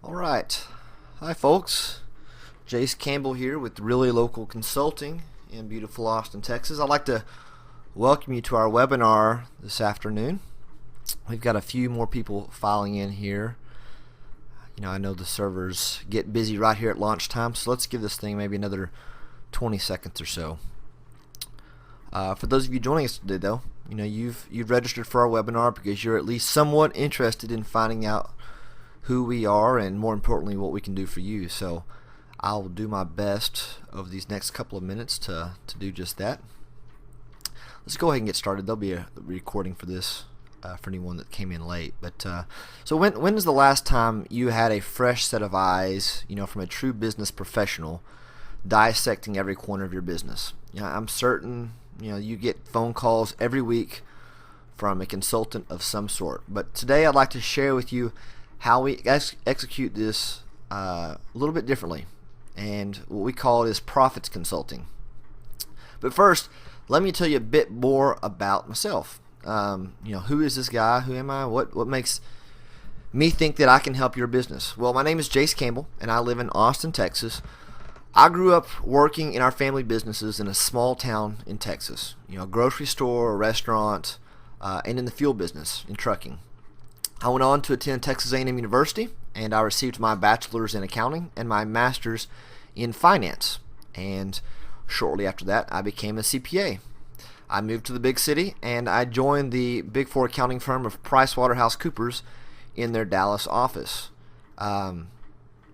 All right. Hi, folks. Jace Campbell here with ReallyLocal Consulting in beautiful Austin, Texas. I'd like to welcome you to our webinar this afternoon. We've got a few more people filing in here. I know the servers get busy right here at launch time, so let's give this thing maybe another 20 seconds or so. For those of you joining us today, though, you've registered for our webinar because you're at least somewhat interested in finding out who we are and, more importantly, what we can do for you. So I'll do my best over these next couple of minutes to do just that. Let's go ahead and get started. There'll be a recording for this for anyone that came in late. But so when is the last time you had a fresh set of eyes, from a true business professional dissecting every corner of your business? I'm certain you get phone calls every week from a consultant of some sort. But today I'd like to share with you how we execute this a little bit differently, and what we call is profits consulting. But first, let me tell you a bit more about myself. Who is this guy? Who am I? What makes me think that I can help your business? Well, my name is Jace Campbell, and I live in Austin, Texas. I grew up working in our family businesses in a small town in Texas. A grocery store, a restaurant, and in the fuel business, in trucking. I went on to attend Texas A&M University, and I received my bachelor's in accounting and my master's in finance. And shortly after that, I became a CPA. I moved to the big city, and I joined the Big Four accounting firm of PricewaterhouseCoopers in their Dallas office. But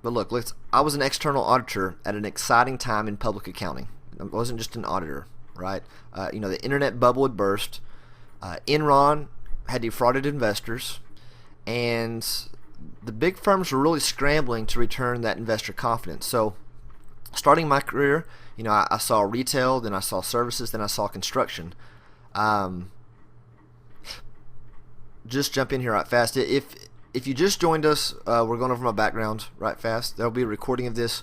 look, I was an external auditor at an exciting time in public accounting. I wasn't just an auditor, right? The internet bubble had burst. Enron had defrauded investors, and the big firms were really scrambling to return that investor confidence. So starting my career, I saw retail, then I saw services, then I saw construction. Just jump in here right fast. If you just joined us, we're going over my background right fast. There'll be a recording of this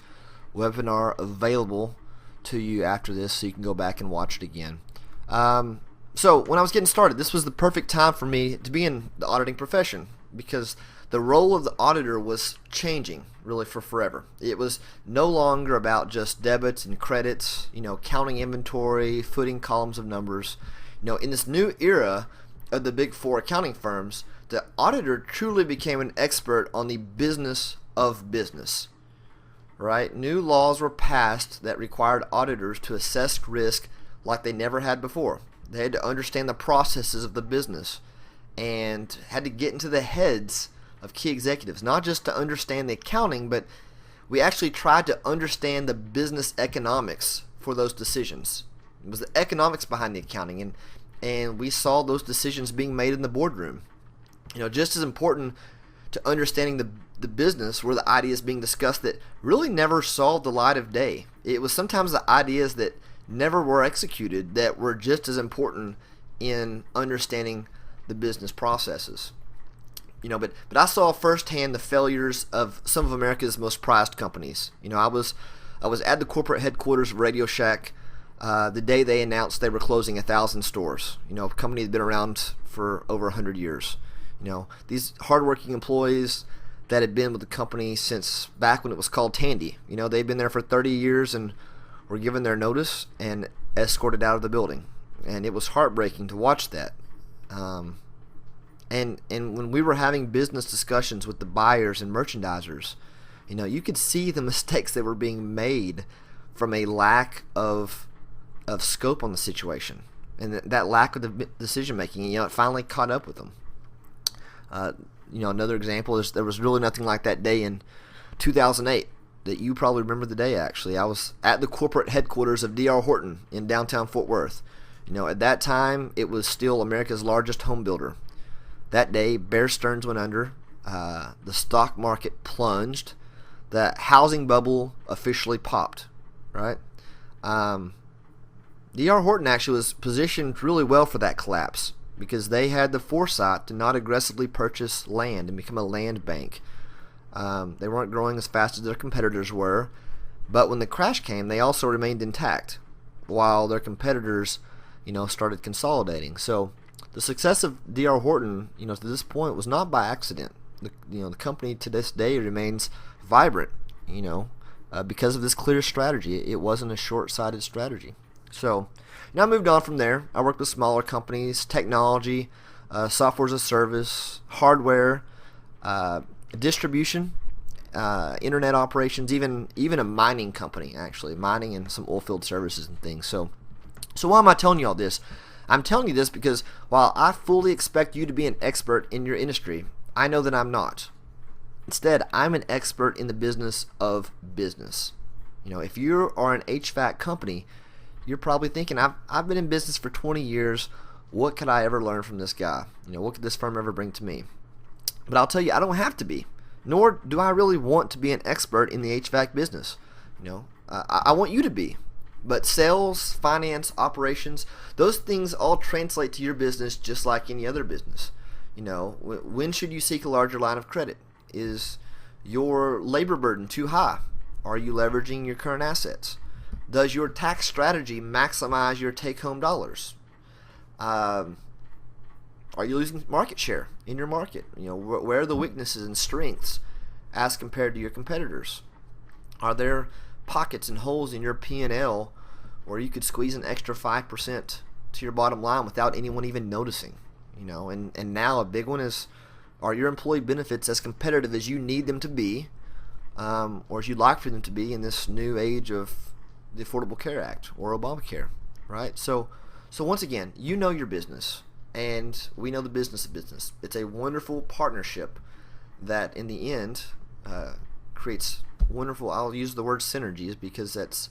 webinar available to you after this, so you can go back and watch it again. So when I was getting started, this was the perfect time for me to be in the auditing profession, because the role of the auditor was changing really for forever. It was no longer about just debits and credits, counting inventory, footing columns of numbers. In this new era of the big four accounting firms, the auditor truly became an expert on the business of business. Right? New laws were passed that required auditors to assess risk like they never had before. They had to understand the processes of the business and had to get into the heads of key executives, not just to understand the accounting, but we actually tried to understand the business economics for those decisions. It was the economics behind the accounting, and we saw those decisions being made in the boardroom. Just as important to understanding the business were the ideas being discussed that really never saw the light of day. It was sometimes the ideas that never were executed that were just as important in understanding the business processes. But I saw firsthand the failures of some of America's most prized companies. I was at the corporate headquarters of Radio Shack the day they announced they were closing 1,000 stores. A company that had been around for over 100 years. These hardworking employees that had been with the company since back when it was called Tandy. They'd been there for 30 years and were given their notice and escorted out of the building. And it was heartbreaking to watch that. And when we were having business discussions with the buyers and merchandisers, you could see the mistakes that were being made from a lack of scope on the situation, and that lack of the decision making. It finally caught up with them. Another example is there was really nothing like that day in 2008 that you probably remember the day. Actually, I was at the corporate headquarters of D.R. Horton in downtown Fort Worth. At that time, it was still America's largest home builder. That day, Bear Stearns went under, the stock market plunged, the housing bubble officially popped, right? D.R. Horton actually was positioned really well for that collapse because they had the foresight to not aggressively purchase land and become a land bank. They weren't growing as fast as their competitors were, but when the crash came, they also remained intact while their competitors, started consolidating. So the success of D.R. Horton, to this point was not by accident. the company to this day remains vibrant, because of this clear strategy. It wasn't a short-sighted strategy. So now I moved on from there. I worked with smaller companies, technology, software as a service, hardware, distribution, internet operations, even a mining company, actually, mining and some oil field services and things. So why am I telling you all this? I'm telling you this because while I fully expect you to be an expert in your industry, I know that I'm not. Instead, I'm an expert in the business of business. If you are an HVAC company, you're probably thinking, I've been in business for 20 years. What could I ever learn from this guy? What could this firm ever bring to me? But I'll tell you, I don't have to be, nor do I really want to be an expert in the HVAC business. I want you to be. But sales, finance, operations, those things all translate to your business just like any other business. When should you seek a larger line of credit? Is your labor burden too high? Are you leveraging your current assets? Does your tax strategy maximize your take-home dollars? Are you losing market share in your market? Where are the weaknesses and strengths as compared to your competitors? Are there pockets and holes in your P&L where you could squeeze an extra 5% to your bottom line without anyone even noticing? And now a big one is, are your employee benefits as competitive as you need them to be, or as you'd like for them to be in this new age of the Affordable Care Act or Obamacare, right? So once again, your business, and we know the business of business. It's a wonderful partnership that in the end creates wonderful, I'll use the word synergies, because that's,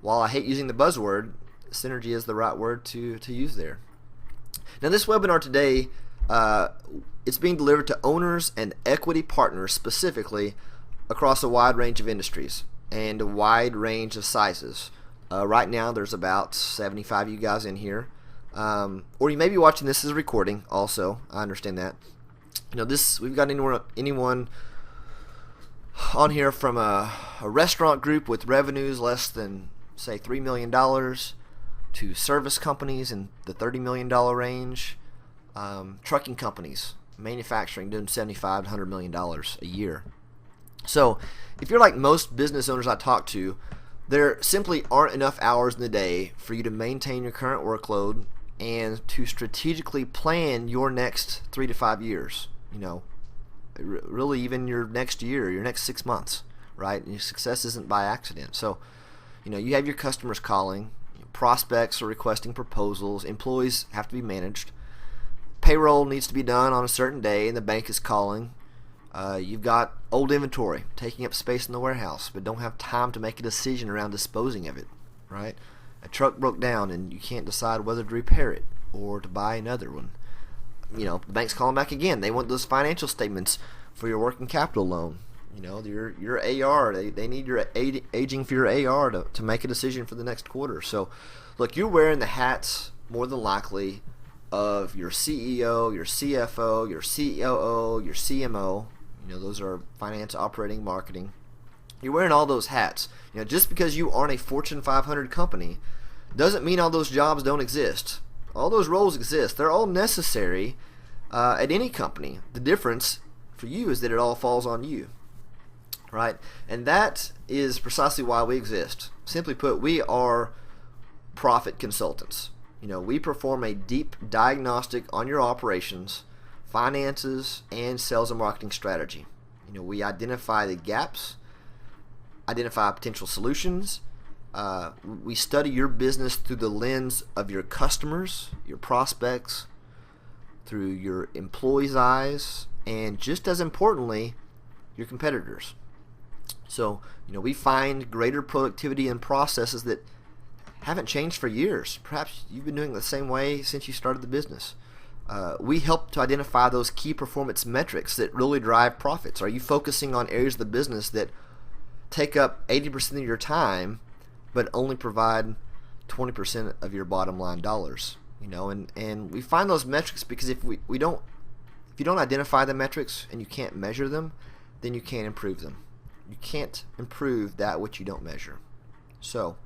while I hate using the buzzword, synergy is the right word to use there. Now this webinar today, it's being delivered to owners and equity partners specifically across a wide range of industries and a wide range of sizes. Right now there's about 75 of you guys in here. Or you may be watching this as a recording also. I understand that. We've got anyone on here from a restaurant group with revenues less than, say, $3 million to service companies in the $30 million range, trucking companies, manufacturing doing $75 to $100 million a year. So if you're like most business owners I talk to, there simply aren't enough hours in the day for you to maintain your current workload and to strategically plan your next 3 to 5 years, really even your next year, your next 6 months, right? And your success isn't by accident. So, you have your customers calling, prospects are requesting proposals, employees have to be managed, payroll needs to be done on a certain day, and the bank is calling. You've got old inventory taking up space in the warehouse, but don't have time to make a decision around disposing of it, right? A truck broke down and you can't decide whether to repair it or to buy another one. The bank's calling back again. They want those financial statements for your working capital loan. Your AR, they need your aging for your AR to make a decision for the next quarter. So, look, you're wearing the hats more than likely of your CEO, your CFO, your COO, your CMO. Those are finance, operating, marketing. You're wearing all those hats. Just because you aren't a Fortune 500 company doesn't mean all those jobs don't exist. All those roles exist. They're all necessary at any company. The difference for you is that it all falls on you, right? And that is precisely why we exist. Simply put, we are profit consultants. We perform a deep diagnostic on your operations, finances, and sales and marketing strategy. We identify the gaps, identify potential solutions. We study your business through the lens of your customers, your prospects, through your employees' eyes, and just as importantly, your competitors. So, we find greater productivity in processes that haven't changed for years. Perhaps you've been doing it the same way since you started the business. We help to identify those key performance metrics that really drive profits. Are you focusing on areas of the business that take up 80% of your time but only provide 20% of your bottom line dollars? And we find those metrics because if you don't identify the metrics and you can't measure them, then you can't improve them. You can't improve that which you don't measure. So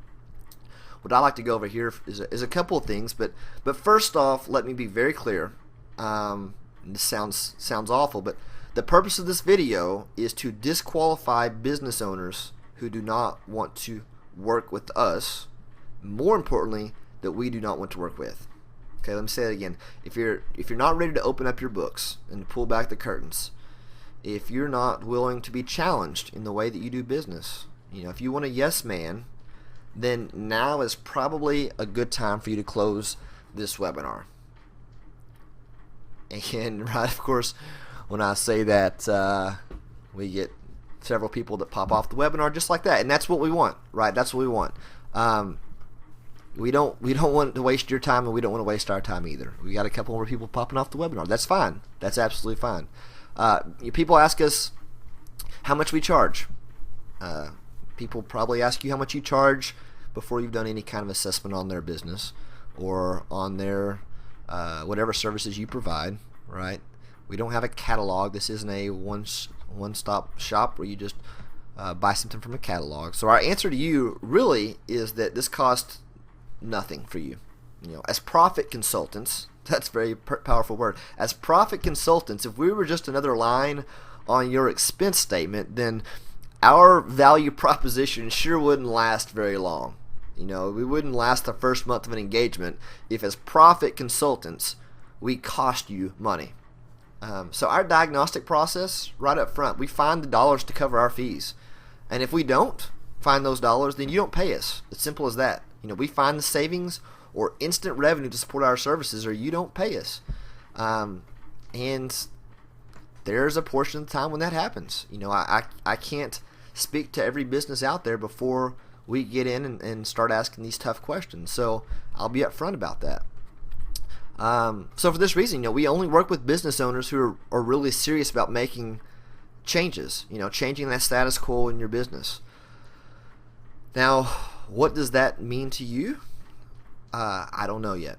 what I like to go over here is a couple of things, but first off, let me be very clear. This sounds awful, but The purpose of this video is to disqualify business owners who do not want to work with us. More importantly, that we do not want to work with. Okay, let me say that again. If you're not ready to open up your books and pull back the curtains, if you're not willing to be challenged in the way that you do business, if you want a yes man, then now is probably a good time for you to close this webinar. And right, of course, when I say that, we get several people that pop off the webinar just like that, and that's what we want, right? That's what we want. We don't want to waste your time, and we don't want to waste our time either. We got a couple more people popping off the webinar. That's fine. That's absolutely fine. People ask us how much we charge. People probably ask you how much you charge before you've done any kind of assessment on their business or on their whatever services you provide, right? We don't have a catalog. This isn't a one-stop shop where you just buy something from a catalog. So our answer to you really is that this costs nothing for you. As profit consultants, that's a very powerful word. As profit consultants, if we were just another line on your expense statement, then our value proposition sure wouldn't last very long. We wouldn't last the first month of an engagement if as profit consultants we cost you money. So our diagnostic process, right up front, we find the dollars to cover our fees. And if we don't find those dollars, then you don't pay us. It's simple as that. We find the savings or instant revenue to support our services, or you don't pay us. And there's a portion of the time when that happens. I can't speak to every business out there before we get in and start asking these tough questions. So I'll be upfront about that. So for this reason, we only work with business owners who are really serious about making changes, changing that status quo in your business. Now, what does that mean to you? I don't know yet.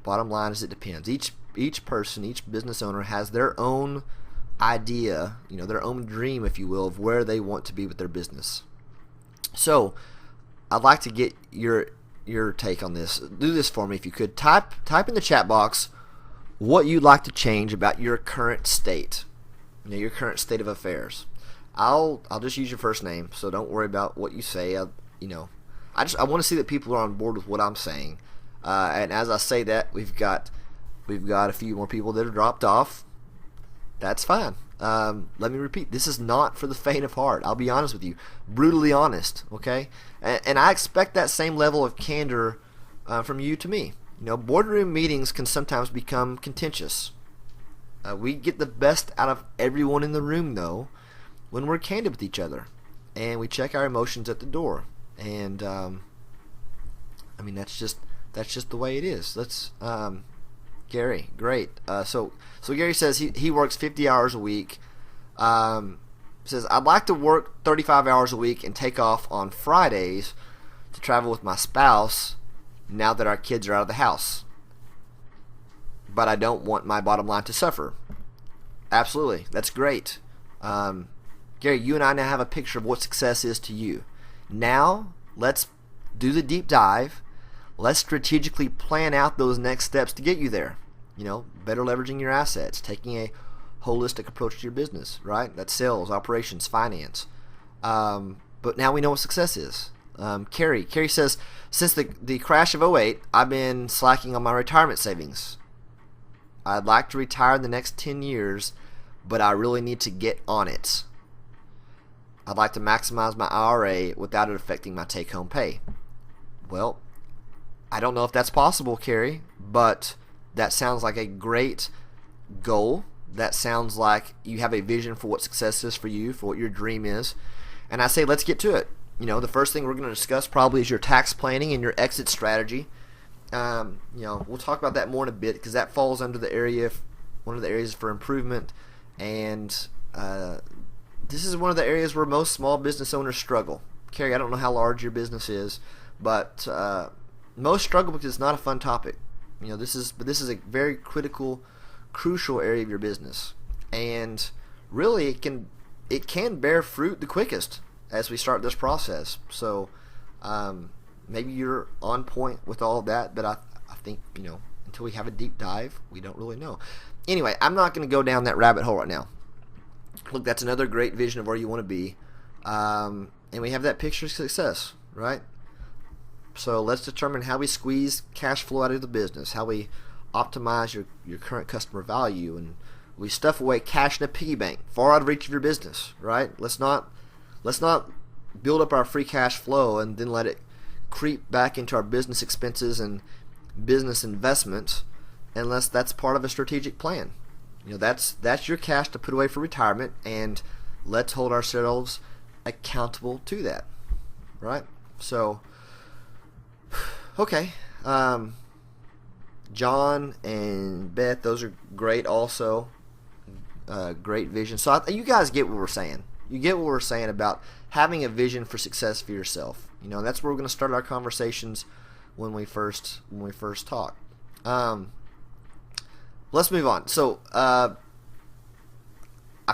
Bottom line is it depends. Each person, each business owner has their own idea, their own dream, if you will, of where they want to be with their business. So I'd like to get your take on this. Do this for me if you could. Type in the chat box what you'd like to change about your current state, your current state of affairs. I'll just use your first name, so don't worry about what you say. I want to see that people are on board with what I'm saying. And as I say that, we've got a few more people that are dropped off. That's fine. Let me repeat. This is not for the faint of heart. I'll be honest with you. Brutally honest, okay? And I expect that same level of candor from you to me. Boardroom meetings can sometimes become contentious. We get the best out of everyone in the room, though, when we're candid with each other. And we check our emotions at the door. And, that's just the way it is. Let's... Gary, great. So Gary says he works 50 hours a week. Says, I'd like to work 35 hours a week and take off on Fridays to travel with my spouse now that our kids are out of the house. But I don't want my bottom line to suffer. Absolutely. That's great. Gary, you and I now have a picture of what success is to you. Now, let's do the deep dive. Let's strategically plan out those next steps to get you there. Better leveraging your assets, taking a holistic approach to your business, right? That's sales, operations, finance. But now we know what success is. Carrie says, since the crash of '08, I've been slacking on my retirement savings. I'd like to retire in the next 10 years, but I really need to get on it. I'd like to maximize my IRA without it affecting my take-home pay. Well, I don't know if that's possible, Carrie, but that sounds like a great goal. That sounds like you have a vision for what success is for you, for what your dream is. And I say let's get to it. The first thing we're going to discuss probably is your tax planning and your exit strategy. We'll talk about that more in a bit because that falls under one of the areas for improvement. And this is one of the areas where most small business owners struggle. Carrie, I don't know how large your business is, but most struggle because it's not a fun topic. This is a very crucial area of your business, and really it can bear fruit the quickest as we start this process. So maybe you're on point with all of that, but I think until we have a deep dive, we don't really know. Anyway, I'm not going to go down that rabbit hole right now. look, that's another great vision of where you want to be. And we have that picture of success, right? So let's determine how we squeeze cash flow out of the business, how we optimize your current customer value, and we stuff away cash in a piggy bank far out of reach of your business, right? Let's not build up our free cash flow and then let it creep back into our business expenses and business investments unless that's part of a strategic plan. That's your cash to put away for retirement, and let's hold ourselves accountable to that, right? So, okay, John and Beth, those are great also, great vision. So you guys get what we're saying. You get what we're saying about having a vision for success for yourself. That's where we're going to start our conversations when we first talk. Let's move on. So I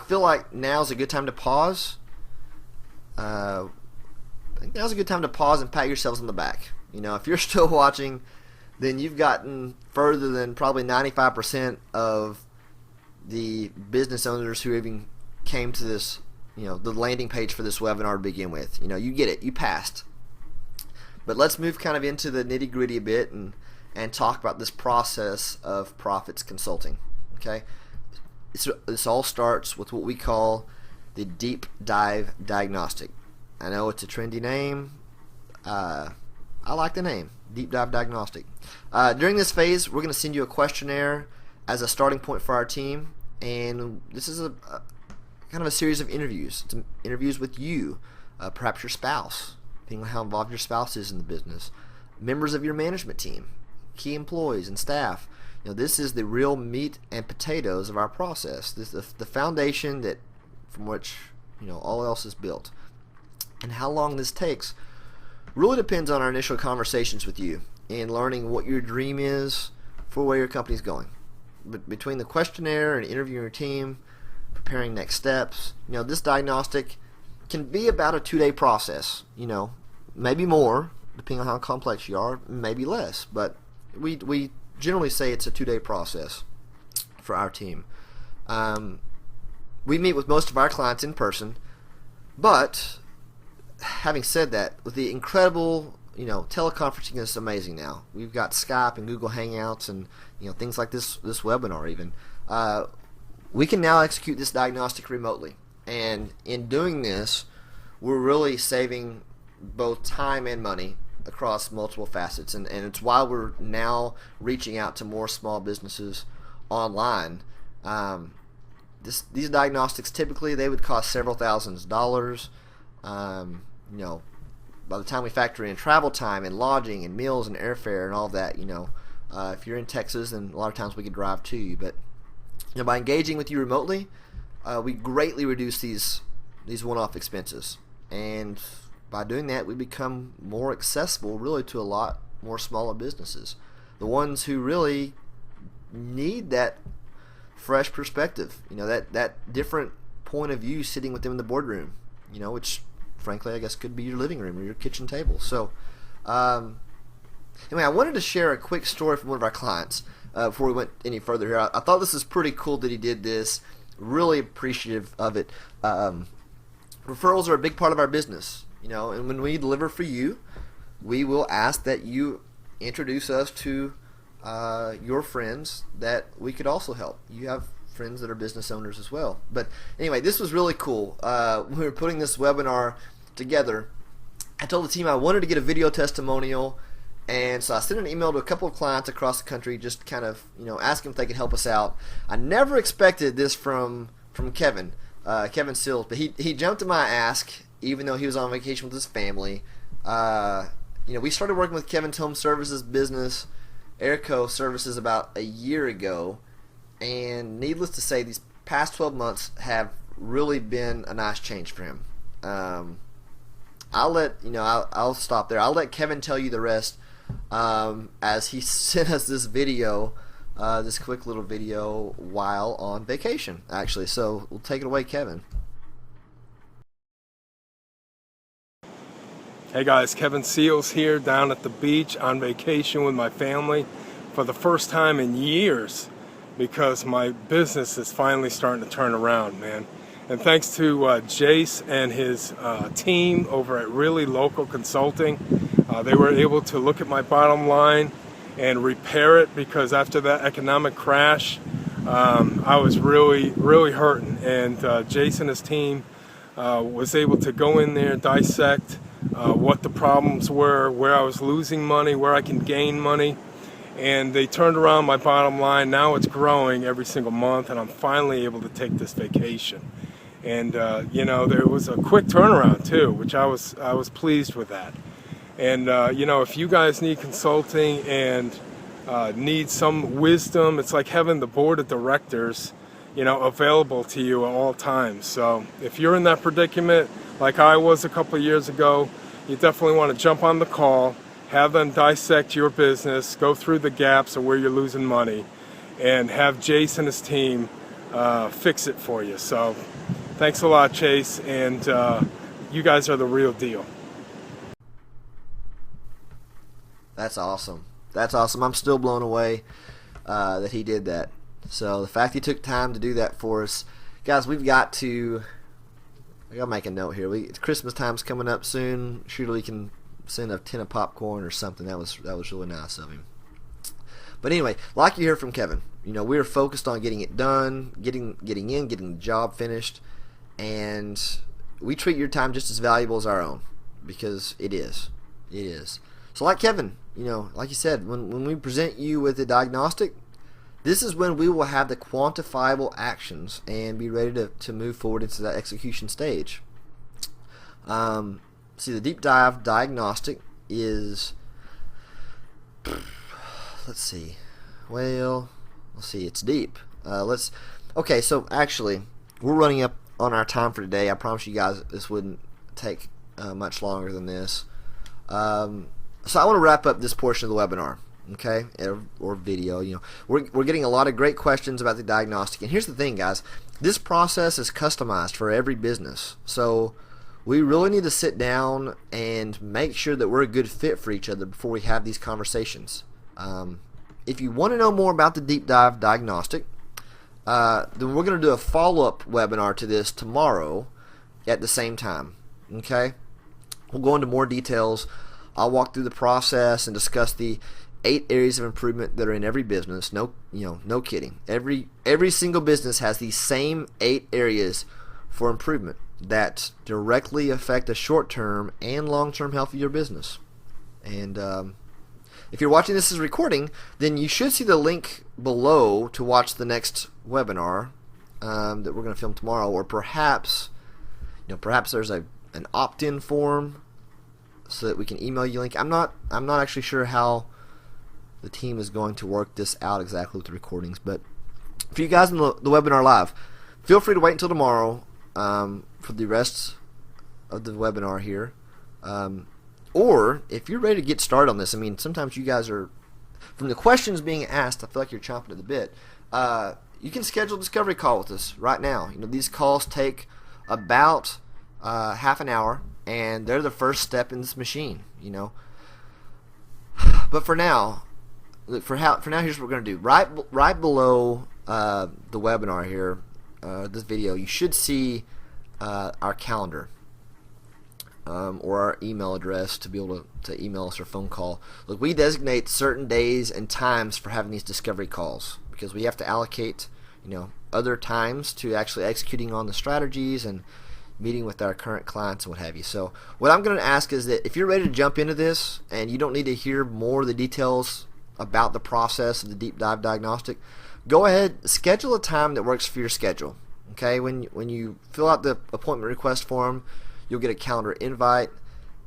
feel like now's a good time to pause. I think now's a good time to pause and pat yourselves on the back. If you're still watching, then you've gotten further than probably 95% of the business owners who even came to this, the landing page for this webinar to begin with. You get it. You passed. But let's move kind of into the nitty-gritty a bit and talk about this process of profits consulting. Okay? This all starts with what we call the deep dive diagnostic. I know it's a trendy name. I like the name, deep dive diagnostic. During this phase, we're going to send you a questionnaire as a starting point for our team, and this is a kind of a series of interviews. It's interviews with you, perhaps your spouse, depending on how involved your spouse is in the business, members of your management team, key employees and staff. This is the real meat and potatoes of our process. This is the foundation that from which all else is built. And how long this takes really depends on our initial conversations with you and learning what your dream is for where your company's going. But between the questionnaire and interviewing your team, preparing next steps, this diagnostic can be about a 2-day process. Maybe more, depending on how complex you are, maybe less. But we generally say it's a 2-day process for our team. We meet with most of our clients in person, but having said that, with the incredible, teleconferencing is amazing now. We've got Skype and Google Hangouts and things like this webinar even. We can now execute this diagnostic remotely, and in doing this, we're really saving both time and money across multiple facets, and it's why we're now reaching out to more small businesses online. These diagnostics, typically they would cost several thousands of dollars. By the time we factor in travel time and lodging and meals and airfare and all that, if you're in Texas, then a lot of times we could drive to you. But by engaging with you remotely, we greatly reduce these one-off expenses, and by doing that, we become more accessible really to a lot more smaller businesses, the ones who really need that fresh perspective, that different point of view sitting with them in the boardroom, which frankly I guess could be your living room or your kitchen table. So anyway, I wanted to share a quick story from one of our clients before we went any further here. I thought this was pretty cool that he did this. Really appreciative of it. Referrals are a big part of our business. And when we deliver for you, we will ask that you introduce us to your friends that we could also help. You have friends that are business owners as well. But anyway, this was really cool. When we were putting this webinar together, I told the team I wanted to get a video testimonial, and so I sent an email to a couple of clients across the country, just kind of asking if they could help us out. I never expected this from Kevin Sills, but he jumped to my ask, even though he was on vacation with his family. We started working with Kevin's Home Services business, Airco Services, about a year ago, and needless to say, these past 12 months have really been a nice change for him. I'll stop there. I'll let Kevin tell you the rest as he sent us this video, this quick little video while on vacation, actually. So we'll take it away, Kevin. Hey guys, Kevin Seals here, down at the beach on vacation with my family for the first time in years, because my business is finally starting to turn around, man. And thanks to Jace and his team over at ReallyLocal Consulting, they were able to look at my bottom line and repair it, because after that economic crash, I was really hurting. And Jace and his team was able to go in there, dissect what the problems were, where I was losing money, where I can gain money. And they turned around my bottom line. Now it's growing every single month, and I'm finally able to take this vacation. And there was a quick turnaround too, which I was pleased with that. And if you guys need consulting and need some wisdom, it's like having the board of directors, available to you at all times. So if you're in that predicament, like I was a couple of years ago, you definitely want to jump on the call, have them dissect your business, go through the gaps of where you're losing money, and have Jace and his team fix it for you. So thanks a lot, Chase, and you guys are the real deal. That's awesome. That's awesome. I'm still blown away that he did that. So the fact he took time to do that for us, guys, I gotta make a note here. It's Christmas time's coming up soon. Surely we can send a tin of popcorn or something. That was really nice of him. But anyway, like you heard from Kevin, we are focused on getting it done, getting the job finished, and we treat your time just as valuable as our own, because it is. So like Kevin, like you said, when we present you with a diagnostic, this is when we will have the quantifiable actions and be ready to move forward into that execution stage. See, the deep dive diagnostic is, it's deep. Okay, so actually, we're running up on our time for today. I promise you guys this wouldn't take much longer than this. So I want to wrap up this portion of the webinar, okay, or video. We're getting a lot of great questions about the diagnostic, and here's the thing, guys. This process is customized for every business, so we really need to sit down and make sure that we're a good fit for each other before we have these conversations. If you want to know more about the deep dive diagnostic, then we're going to do a follow-up webinar to this tomorrow at the same time, okay? We'll go into more details. I'll walk through the process and discuss the 8 areas of improvement that are in every business. No kidding. Every single business has these same 8 areas for improvement that directly affect the short-term and long-term health of your business. And if you're watching this as a recording, then you should see the link below to watch the next webinar that we're going to film tomorrow, or perhaps there's an opt-in form so that we can email you a link. I'm not actually sure how the team is going to work this out exactly with the recordings, but for you guys in the webinar live, feel free to wait until tomorrow for the rest of the webinar here. Or if you're ready to get started on this, sometimes you guys are, from the questions being asked, I feel like you're chomping at the bit. You can schedule a discovery call with us right now. These calls take about half an hour, and they're the first step in this machine. But for now, here's what we're going to do. Right below the webinar here, this video, you should see our calendar. Or our email address to be able to email us or phone call. Look, we designate certain days and times for having these discovery calls, because we have to allocate, other times to actually executing on the strategies and meeting with our current clients and what have you. So what I'm going to ask is that if you're ready to jump into this and you don't need to hear more of the details about the process of the deep dive diagnostic, go ahead, schedule a time that works for your schedule. Okay, when you fill out the appointment request form, you'll get a calendar invite,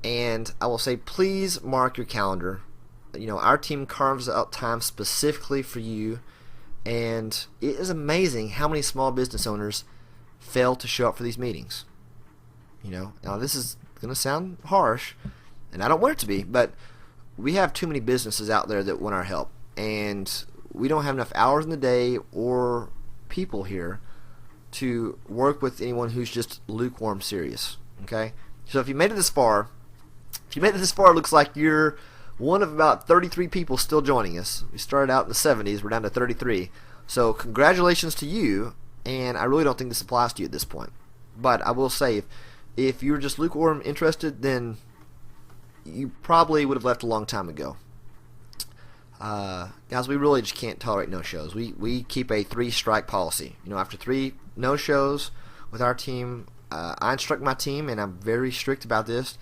and I will say, please mark your calendar. Our team carves out time specifically for you, and it is amazing how many small business owners fail to show up for these meetings. Now this is going to sound harsh, and I don't want it to be, but we have too many businesses out there that want our help, and we don't have enough hours in the day or people here to work with anyone who's just lukewarm serious. Okay, so if you made it this far, it looks like you're one of about 33 people still joining us. We started out in the 70s, we're down to 33. So congratulations to you, and I really don't think this applies to you at this point. But I will say, if you're just lukewarm interested, then you probably would have left a long time ago. Guys, we really just can't tolerate no-shows. We keep a 3-strike policy. After 3 no-shows with our team, I instruct my team, and I'm very strict about this,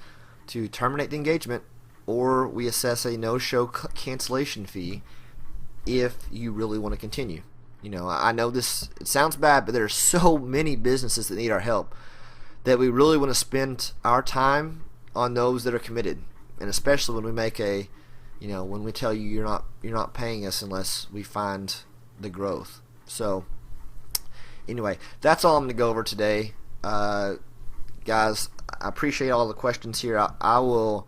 to terminate the engagement, or we assess a no-show cancellation fee if you really want to continue. I know it sounds bad, but there are so many businesses that need our help that we really want to spend our time on those that are committed, and especially when we make when we tell you you're not paying us unless we find the growth. So anyway, that's all I'm going to go over today. Guys, I appreciate all the questions here. I will.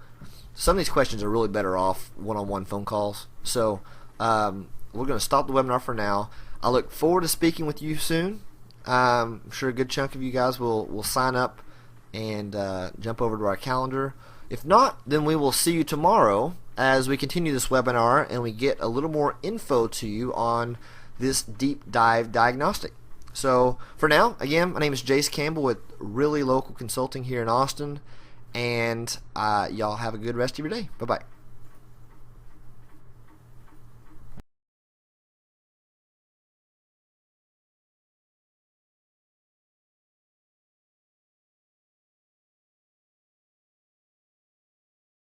Some of these questions are really better off one-on-one phone calls. So we're going to stop the webinar for now. I look forward to speaking with you soon. I'm sure a good chunk of you guys will sign up and jump over to our calendar. If not, then we will see you tomorrow as we continue this webinar and we get a little more info to you on this deep dive diagnostic. So for now, again, my name is Jace Campbell with ReallyLocal Consulting here in Austin, and y'all have a good rest of your day. Bye-bye.